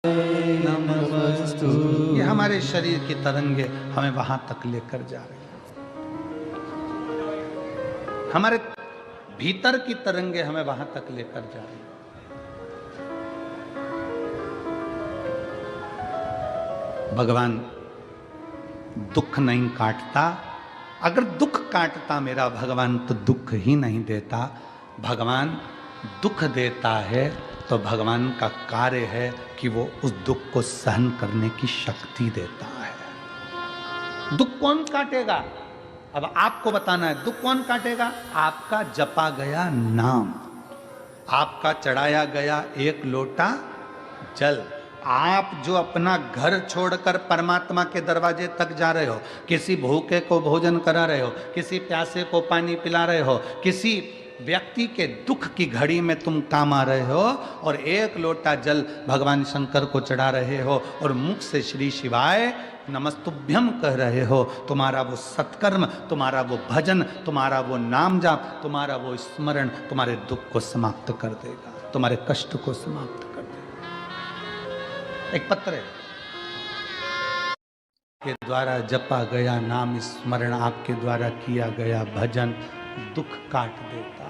नमस्तु। ये हमारे शरीर की तरंगे हमें वहां तक लेकर जा रही हैं। हमारे भीतर की तरंगे हमें वहां तक लेकर जा रही हैं। भगवान दुख नहीं काटता। अगर दुख काटता मेरा भगवान तो दुख ही नहीं देता। भगवान दुख देता है तो भगवान का कार्य है कि वो उस दुख को सहन करने की शक्ति देता है। दुख कौन काटेगा? अब आपको बताना है, दुख कौन काटेगा? आपका जपा गया नाम, आपका चढ़ाया गया एक लोटा जल। आप जो अपना घर छोड़कर परमात्मा के दरवाजे तक जा रहे हो, किसी भूखे को भोजन करा रहे हो, किसी प्यासे को पानी पिला रहे हो, किसी व्यक्ति के दुख की घड़ी में तुम काम आ रहे हो और एक लोटा जल भगवान शंकर को चढ़ा रहे हो और मुख से श्री शिवाय नमस्तुभ्यम कह रहे हो, तुम्हारा वो सत्कर्म, तुम्हारा वो भजन, तुम्हारा वो नाम जाप, तुम्हारा वो स्मरण तुम्हारे दुख को समाप्त कर देगा, तुम्हारे कष्ट को समाप्त कर देगा। एक पत्र है के द्वारा जपा गया नाम स्मरण, आपके द्वारा किया गया भजन दुख काट देता है,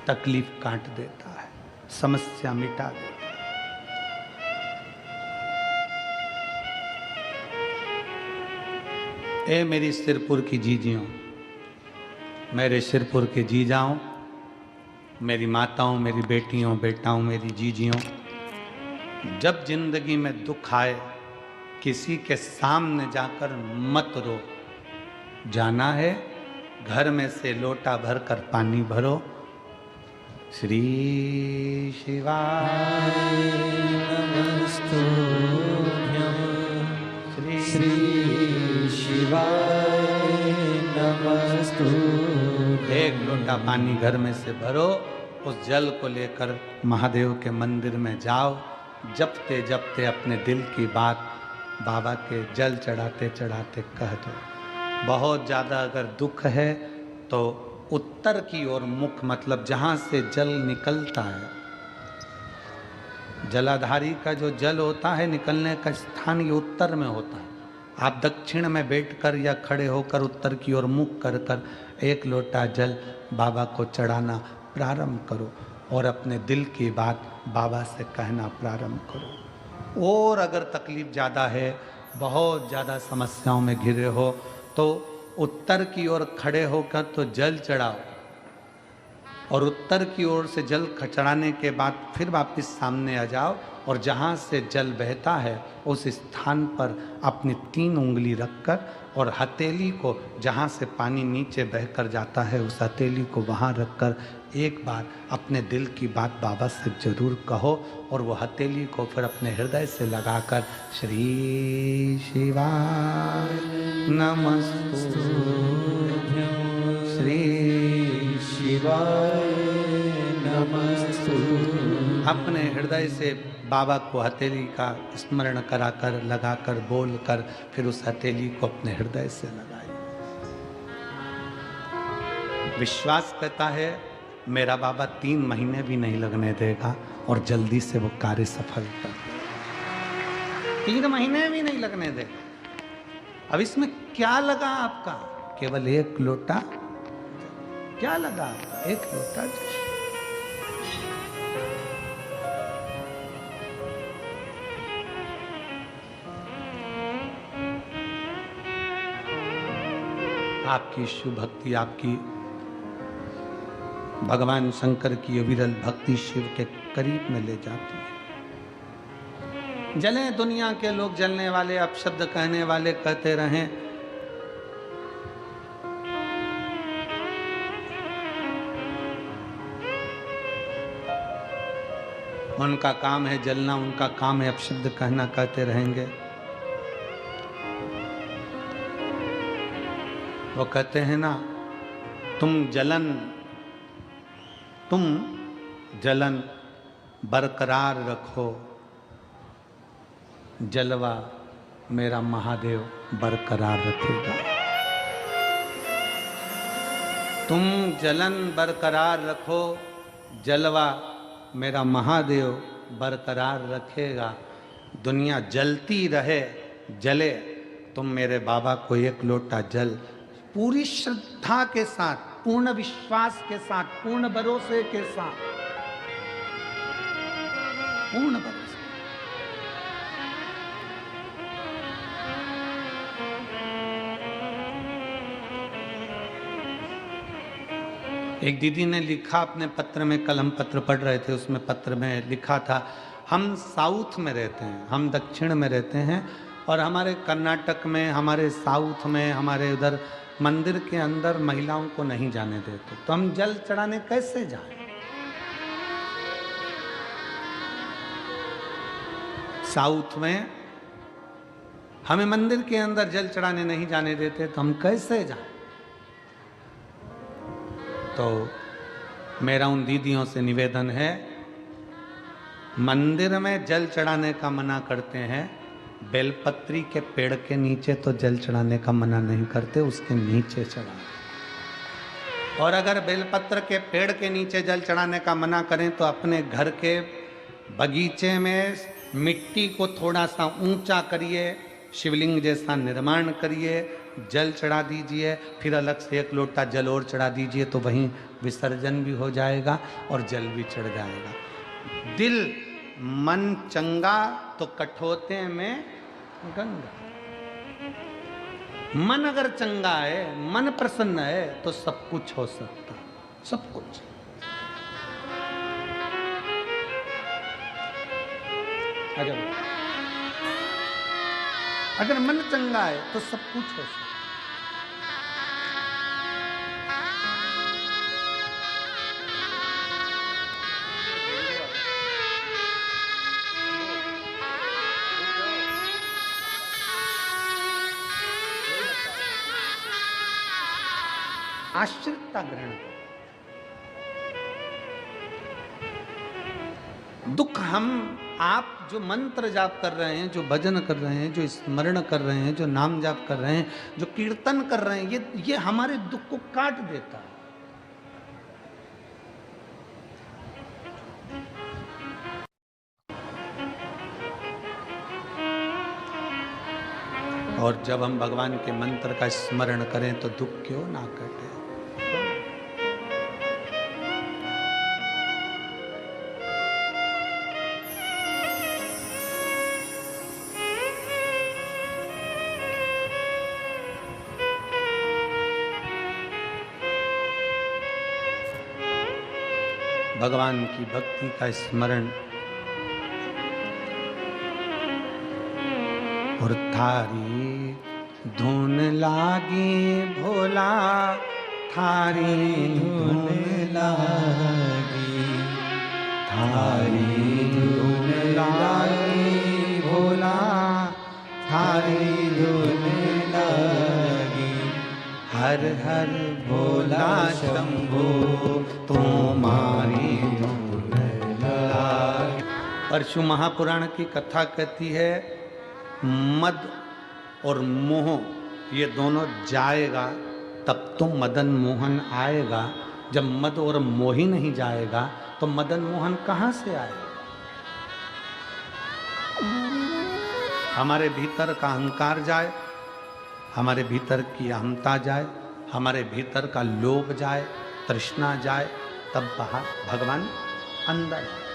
तकलीफ काट देता है, समस्या मिटा देता है। ए मेरी सिरपुर की जीजियों, मेरे सिरपुर के जीजाओं, मेरी माताओं, मेरी बेटियों, बेटाओं, मेरी जीजियों, जब जिंदगी में दुख आए किसी के सामने जाकर मत रो। जाना है घर में से लोटा भर कर पानी भरो, श्री शिवाय नमस्तुभ्यं श्री शिवाय नमस्तुभ्यं। एक लोटा पानी घर में से भरो, उस जल को लेकर महादेव के मंदिर में जाओ, जपते जपते अपने दिल की बात बाबा के जल चढ़ाते चढ़ाते कह दो। बहुत ज़्यादा अगर दुख है तो उत्तर की ओर मुख, मतलब जहाँ से जल निकलता है, जलाधारी का जो जल होता है निकलने का स्थान ये उत्तर में होता है। आप दक्षिण में बैठकर या खड़े होकर उत्तर की ओर मुख कर कर एक लोटा जल बाबा को चढ़ाना प्रारंभ करो और अपने दिल की बात बाबा से कहना प्रारंभ करो। और अगर तकलीफ ज़्यादा है, बहुत ज़्यादा समस्याओं में घिरे हो, तो उत्तर की ओर खड़े होकर तो जल चढ़ाओ और उत्तर की ओर से जल चढ़ाने के बाद फिर वापस सामने आ जाओ और जहाँ से जल बहता है उस स्थान पर अपनी 3 उंगली रखकर और हथेली को, जहाँ से पानी नीचे बहकर जाता है उस हथेली को वहाँ रखकर एक बार अपने दिल की बात बाबा से जरूर कहो और वो हथेली को फिर अपने हृदय से लगाकर श्री शिवाय नमस्तुभ्यं श्री शिवाय नमस्तुभ्यं। अपने हृदय से बाबा को हथेली का स्मरण कराकर लगाकर बोलकर फिर उस हथेली को अपने हृदय से लगाइए। विश्वास करता है मेरा बाबा 3 महीने भी नहीं लगने देगा और जल्दी से वो कार्य सफल कर देगा। 3 महीने भी नहीं लगने देगा। अब इसमें क्या लगा आपका? केवल एक लोटा। क्या लगा आपका? एक लोटा। आपकी शिव भक्ति, आपकी भगवान शंकर की अविरल भक्ति शिव के करीब में ले जाती है। जले दुनिया के लोग, जलने वाले, अपशब्द कहने वाले कहते रहें, उनका काम है जलना, उनका काम है अपशब्द कहना, कहते रहेंगे। वो कहते हैं ना, तुम जलन बरकरार रखो, जलवा मेरा महादेव बरकरार रखेगा। तुम जलन बरकरार रखो, जलवा मेरा महादेव बरकरार रखेगा, दुनिया जलती रहे जले, तुम मेरे बाबा को एक लोटा जल पूरी श्रद्धा के साथ, पूर्ण विश्वास के साथ, पूर्ण भरोसे के साथ, पूर्ण भरोसे। एक दीदी ने लिखा अपने पत्र में, कल हम पत्र पढ़ रहे थे, उसमें पत्र में लिखा था, हम साउथ में रहते हैं, हम दक्षिण में रहते हैं, और हमारे कर्नाटक में, हमारे साउथ में, हमारे उधर मंदिर के अंदर महिलाओं को नहीं जाने देते, तो हम जल चढ़ाने कैसे जाएं? साउथ में हमें मंदिर के अंदर जल चढ़ाने नहीं जाने देते, तो हम कैसे जाएं? तो मेरा उन दीदियों से निवेदन है, मंदिर में जल चढ़ाने का मना करते हैं, बेलपत्री के पेड़ के नीचे तो जल चढ़ाने का मना नहीं करते, उसके नीचे चढ़ाएं। और अगर बेलपत्र के पेड़ के नीचे जल चढ़ाने का मना करें तो अपने घर के बगीचे में मिट्टी को थोड़ा सा ऊंचा करिए, शिवलिंग जैसा निर्माण करिए, जल चढ़ा दीजिए, फिर अलग से एक लोटा जल और चढ़ा दीजिए, तो वहीं विसर्जन भी हो जाएगा और जल भी चढ़ जाएगा। दिल मन चंगा तो कठोते में गंगा। मन अगर चंगा है, मन प्रसन्न है, तो सब कुछ हो सकता, सब कुछ। अगर मन चंगा है तो सब कुछ हो सकता। आश्रितता ग्रहण करो। दुख हम आप जो मंत्र जाप कर रहे हैं, जो भजन कर रहे हैं, जो स्मरण कर रहे हैं, जो नाम जाप कर रहे हैं, जो कीर्तन कर रहे हैं, ये हमारे दुख को काट देता है। और जब हम भगवान के मंत्र का स्मरण करें तो दुख क्यों ना कटे। भगवान की भक्ति का स्मरण और थारी धुन लागी भोला, थारी धुन लागी, थारी धुन लागी भोला, थारी धुन लागी, हर हर भोला शंभो तुम्हारी धुन लागी। परशु महापुराण की कथा कहती है, मद और मोह ये दोनों जाएगा तब तो मदन मोहन आएगा। जब मद और मोह ही नहीं जाएगा तो मदन मोहन कहाँ से आएगा? हमारे भीतर का अहंकार जाए, हमारे भीतर की अहमता जाए, हमारे भीतर का लोभ जाए, तृष्णा जाए, तब भगवान अंदर है।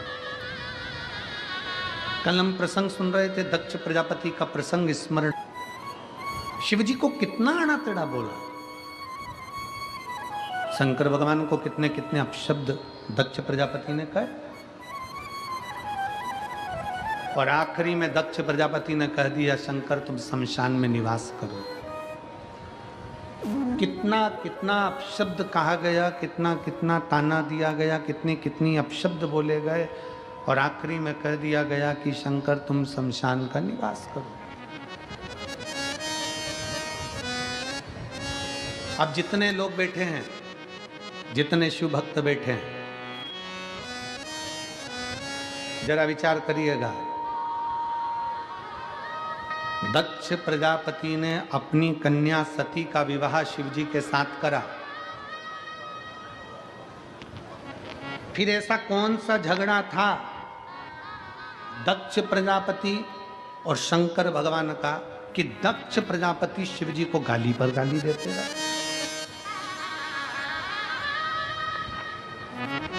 कल हम प्रसंग सुन रहे थे, दक्ष प्रजापति का प्रसंग स्मरण। शिवजी को कितना आड़ा टेढ़ा बोला, शंकर भगवान को कितने कितने अपशब्द दक्ष प्रजापति ने कहे, और आखिरी में दक्ष प्रजापति ने कह दिया, शंकर तुम शमशान में निवास करो। कितना कितना अपशब्द कहा गया, कितना कितना ताना दिया गया, कितनी कितनी अपशब्द बोले गए, और आखिरी में कह दिया गया कि शंकर तुम शमशान का निवास करो। अब जितने लोग बैठे हैं, जितने शिव भक्त बैठे हैं, जरा विचार करिएगा। दक्ष प्रजापति ने अपनी कन्या सती का विवाह शिवजी के साथ करा। फिर ऐसा कौन सा झगड़ा था दक्ष प्रजापति और शंकर भगवान का कि दक्ष प्रजापति शिव जी को गाली पर गाली देते रहे।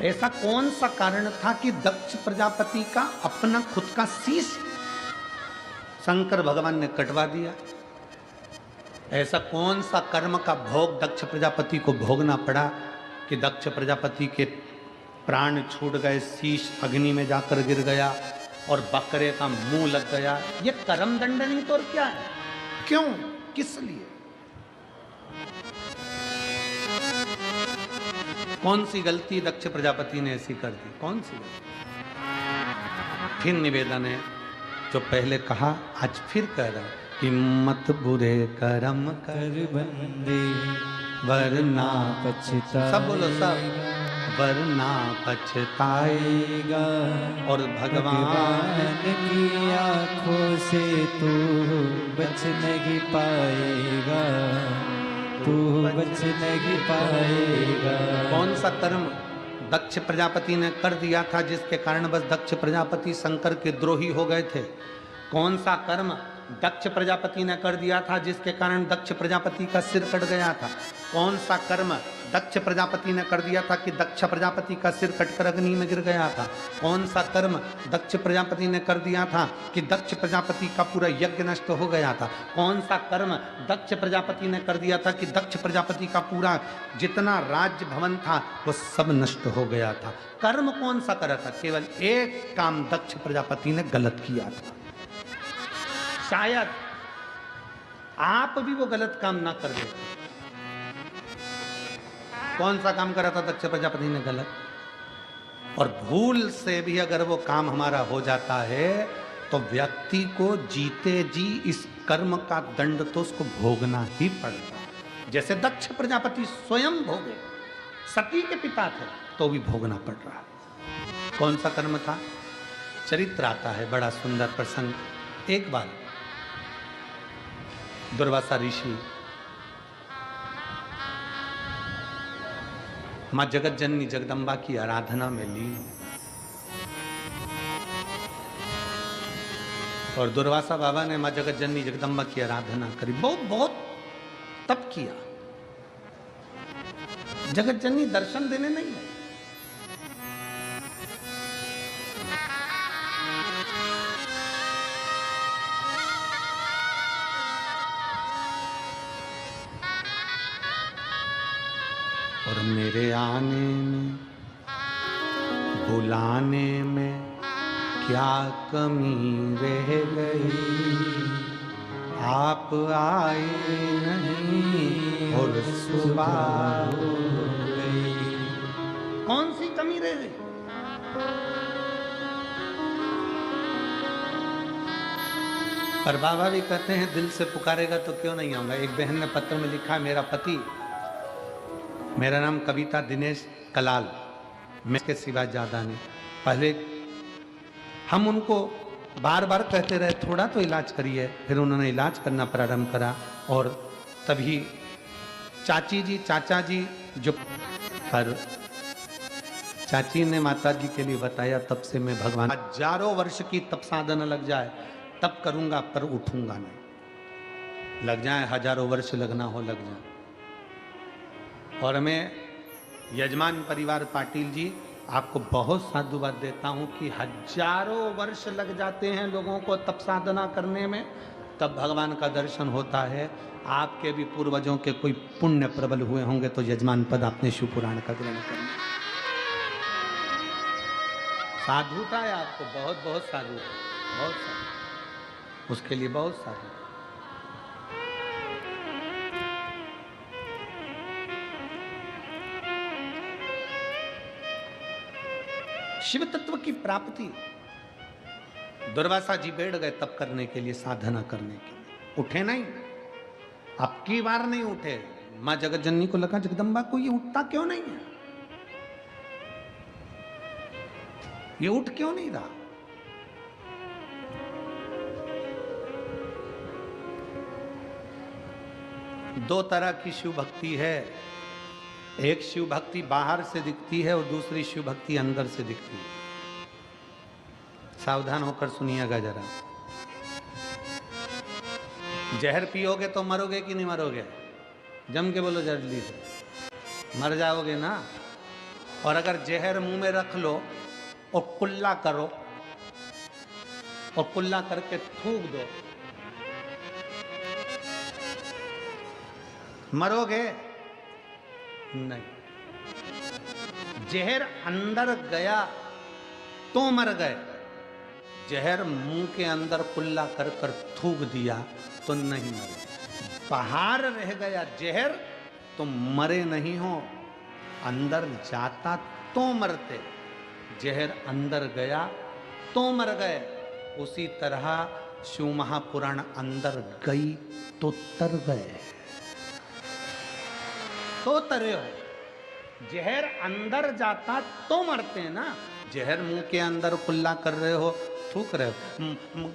ऐसा कौन सा कारण था कि दक्ष प्रजापति का अपना खुद का शीश शंकर भगवान ने कटवा दिया? ऐसा कौन सा कर्म का भोग दक्ष प्रजापति को भोगना पड़ा कि दक्ष प्रजापति के प्राण छूट गए, शीश अग्नि में जाकर गिर गया और बकरे का मुंह लग गया? ये कर्म दंड नहीं तो और क्या है? क्यों, किस लिए? कौन सी गलती दक्ष प्रजापति ने ऐसी कर दी? कौन सी गलती? फिर निवेदन है, जो पहले कहा आज फिर कह रहा है कि मत बुरे कर्म कर बंदे वरना पछता, सब बोलो सब, वरना पछताएगा और भगवान की आंखों से तू बच नहीं पाएगा, तू बच नहीं पाएगा। कौन सा कर्म दक्ष प्रजापति ने कर दिया था जिसके कारण बस दक्ष प्रजापति शंकर के द्रोही हो गए थे? कौन सा कर्म दक्ष प्रजापति ने कर दिया था जिसके कारण दक्ष प्रजापति का सिर कट गया था? कौन सा कर्म दक्ष प्रजापति ने कर दिया था कि दक्ष प्रजापति का सिर कटकर अग्नि में गिर गया था? कौन सा कर्म दक्ष प्रजापति ने कर दिया था कि दक्ष प्रजापति का पूरा यज्ञ नष्ट हो गया था? कौन सा कर्म दक्ष प्रजापति ने कर दिया था कि दक्ष प्रजापति का पूरा जितना राज्य भवन था वो सब नष्ट हो गया था? कर्म कौन सा करा था? केवल एक काम दक्ष प्रजापति ने गलत किया था। शायद आप भी वो गलत काम ना कर देते। कौन सा काम करा था दक्ष प्रजापति ने गलत? और भूल से भी अगर वो काम हमारा हो जाता है तो व्यक्ति को जीते जी इस कर्म का दंड तो उसको भोगना ही पड़ता है। जैसे दक्ष प्रजापति स्वयं भोगे, सती के पिता थे तो भी भोगना पड़ रहा। कौन सा कर्म था? चरित्र आता है, बड़ा सुंदर प्रसंग। एक बार दुर्वासा ऋषि मां जगत जननी जगदम्बा की आराधना में लीन, और दुर्वासा बाबा ने मां जगत जननी जगदम्बा की आराधना करी, बहुत बहुत तप किया। जगत जननी दर्शन देने नहीं आई। और मेरे आने में बुलाने में क्या कमी रह गई, आप आए नहीं और सुबह हो गई। कौन सी कमी रह गई? पर बाबा भी कहते हैं दिल से पुकारेगा तो क्यों नहीं आऊंगा। एक बहन ने पत्र में लिखा, मेरा पति, मेरा नाम कविता दिनेश कलाल, मैं इसके सिवा ज़्यादा नहीं। पहले हम उनको बार बार कहते रहे थोड़ा तो इलाज करिए, फिर उन्होंने इलाज करना प्रारंभ करा और तभी चाची जी चाचा जी जो, पर चाची ने माता जी के लिए बताया, तब से मैं भगवान हजारों वर्ष की तप साधना लग जाए तब करूंगा, पर उठूंगा नहीं। लग जाए हजारों वर्ष, लगना हो लग जाए। और मैं यजमान परिवार पाटिल जी आपको बहुत साधुवाद देता हूं कि हजारों वर्ष लग जाते हैं लोगों को तप साधना करने में, तब भगवान का दर्शन होता है। आपके भी पूर्वजों के कोई पुण्य प्रबल हुए होंगे तो यजमान पद आपने शिव पुराण का ग्रहण करना। साधुता है आपको, बहुत बहुत साधुता, बहुत साधु, उसके लिए बहुत साधु। शिव तत्व की प्राप्ति, दुर्वासा जी बैठ गए तप करने के लिए, साधना करने के लिए, उठे नहीं। अब की बार नहीं उठे। मां जगत जननी को लगा जगदम्बा को ये उठता क्यों नहीं है, ये उठ क्यों नहीं रहा। दो तरह की शिव भक्ति है, एक शिव भक्ति बाहर से दिखती है और दूसरी शिव भक्ति अंदर से दिखती है। सावधान होकर सुनिएगा जरा। जहर पियोगे तो मरोगे कि नहीं मरोगे? जम के बोलो जल्दी से, मर जाओगे ना। और अगर जहर मुंह में रख लो और कुल्ला करो और कुल्ला करके थूक दो, मरोगे नहीं। जहर अंदर गया तो मर गए, जहर मुंह के अंदर कुल्ला कर कर थूक दिया तो नहीं मरे। बाहर रह गया जहर तो मरे नहीं हो, अंदर जाता तो मरते, जहर अंदर गया तो मर गए। उसी तरह शिव महापुराण अंदर गई तो तर गए, तो तरे हो। जहर अंदर जाता तो मरते हैं ना। जहर मुंह के अंदर कुल्ला कर रहे हो, थूक रहे हो।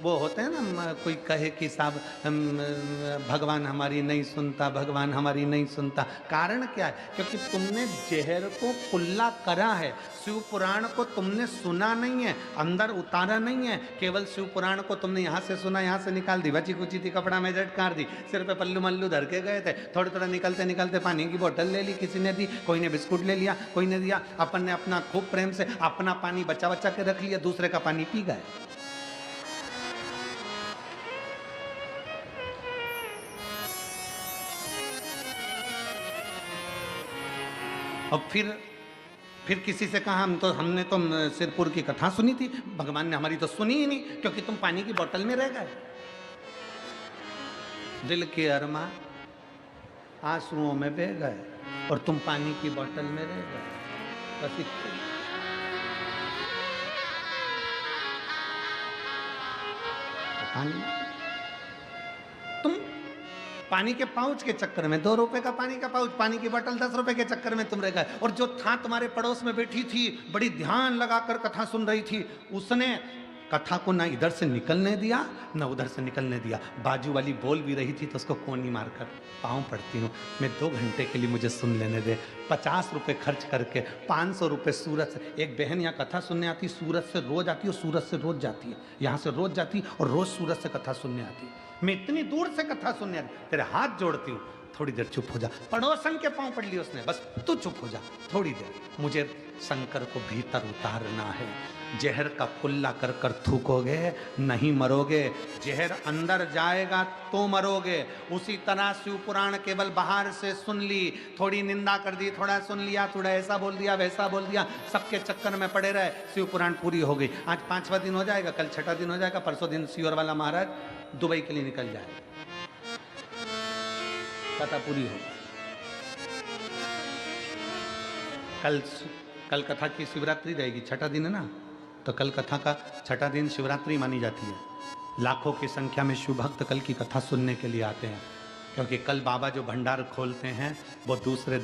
वो होते हैं ना, कोई कहे कि साहब भगवान हमारी नहीं सुनता, भगवान हमारी नहीं सुनता। कारण क्या है? क्योंकि तुमने जहर को कुल्ला करा है, शिव पुराण को तुमने सुना नहीं है, अंदर उतारा नहीं है। केवल शिव पुराण को तुमने यहाँ से सुना, यहाँ से निकाल दी, बची कुची थी कपड़ा में झटकार दी, सिर पे पल्लू मल्लू धर के गए थे। थोड़ी थोड़ा निकलते निकलते पानी की बोतल ले ली, किसी ने दी, कोई ने बिस्कुट ले लिया, कोई ने दिया। अपन ने अपना खूब प्रेम से अपना पानी बचा बचा के रख लिया, दूसरे का पानी पी गए। और फिर किसी से कहा हमने तो सिरपुर की कथा सुनी थी, भगवान ने हमारी तो सुनी ही नहीं, क्योंकि तुम पानी की बोतल में रह गए। दिल के अरमा आंसुओं में बह गए और तुम पानी की बोतल में रह गए। बस तुम पानी के पाउच के चक्कर में, 2 रुपए का पानी का पाउच, पानी की बोतल 10 रुपए के चक्कर में तुम रह गए। और जो था तुम्हारे पड़ोस में बैठी थी, बड़ी ध्यान लगाकर कथा सुन रही थी, उसने कथा को ना इधर से निकलने दिया ना उधर से निकलने दिया। बाजू वाली बोल भी रही थी तो उसको कोनी मारकर पाँव पड़ती हूँ, मैं 2 घंटे के लिए मुझे सुन लेने दे। 50 रुपये खर्च करके 500 रुपये सूरत से, एक बहन यहाँ कथा सुनने आती, सूरत से रोज आती है, सूरत से रोज जाती है, यहाँ से रोज जाती और रोज सूरत से कथा सुनने आती। मैं इतनी दूर से कथा सुनने आती, तेरे हाथ जोड़ती हूँ, थोड़ी देर चुप हो जा। पड़ोसन के पाँव पड़ लिए उसने, बस तू चुप हो जा थोड़ी देर, मुझे शंकर को भीतर उतारना है। जहर का कुल्ला कर कर थूकोगे नहीं मरोगे, जहर अंदर जाएगा तो मरोगे। उसी तरह शिव पुराण केवल बाहर से सुन ली, थोड़ी निंदा कर दी, थोड़ा सुन लिया, थोड़ा ऐसा बोल दिया वैसा बोल दिया, सबके चक्कर में पड़े रहे। शिव पुराण पूरी हो गई, आज 5वां दिन हो जाएगा, कल 6ठा दिन हो जाएगा, परसों दिन सीवर वाला महाराज दुबई के लिए निकल जाएगा, कथा पूरी हो। कल कथा की शिवरात्रि रहेगी, 6ठा दिन है ना, तो कल कथा का 6ठा दिन शिवरात्रि मानी जाती है। लाखों की संख्या में शिव भक्त कल की कथा सुनने के लिए आते हैं, क्योंकि कल बाबा जो भंडार खोलते हैं वो दूसरे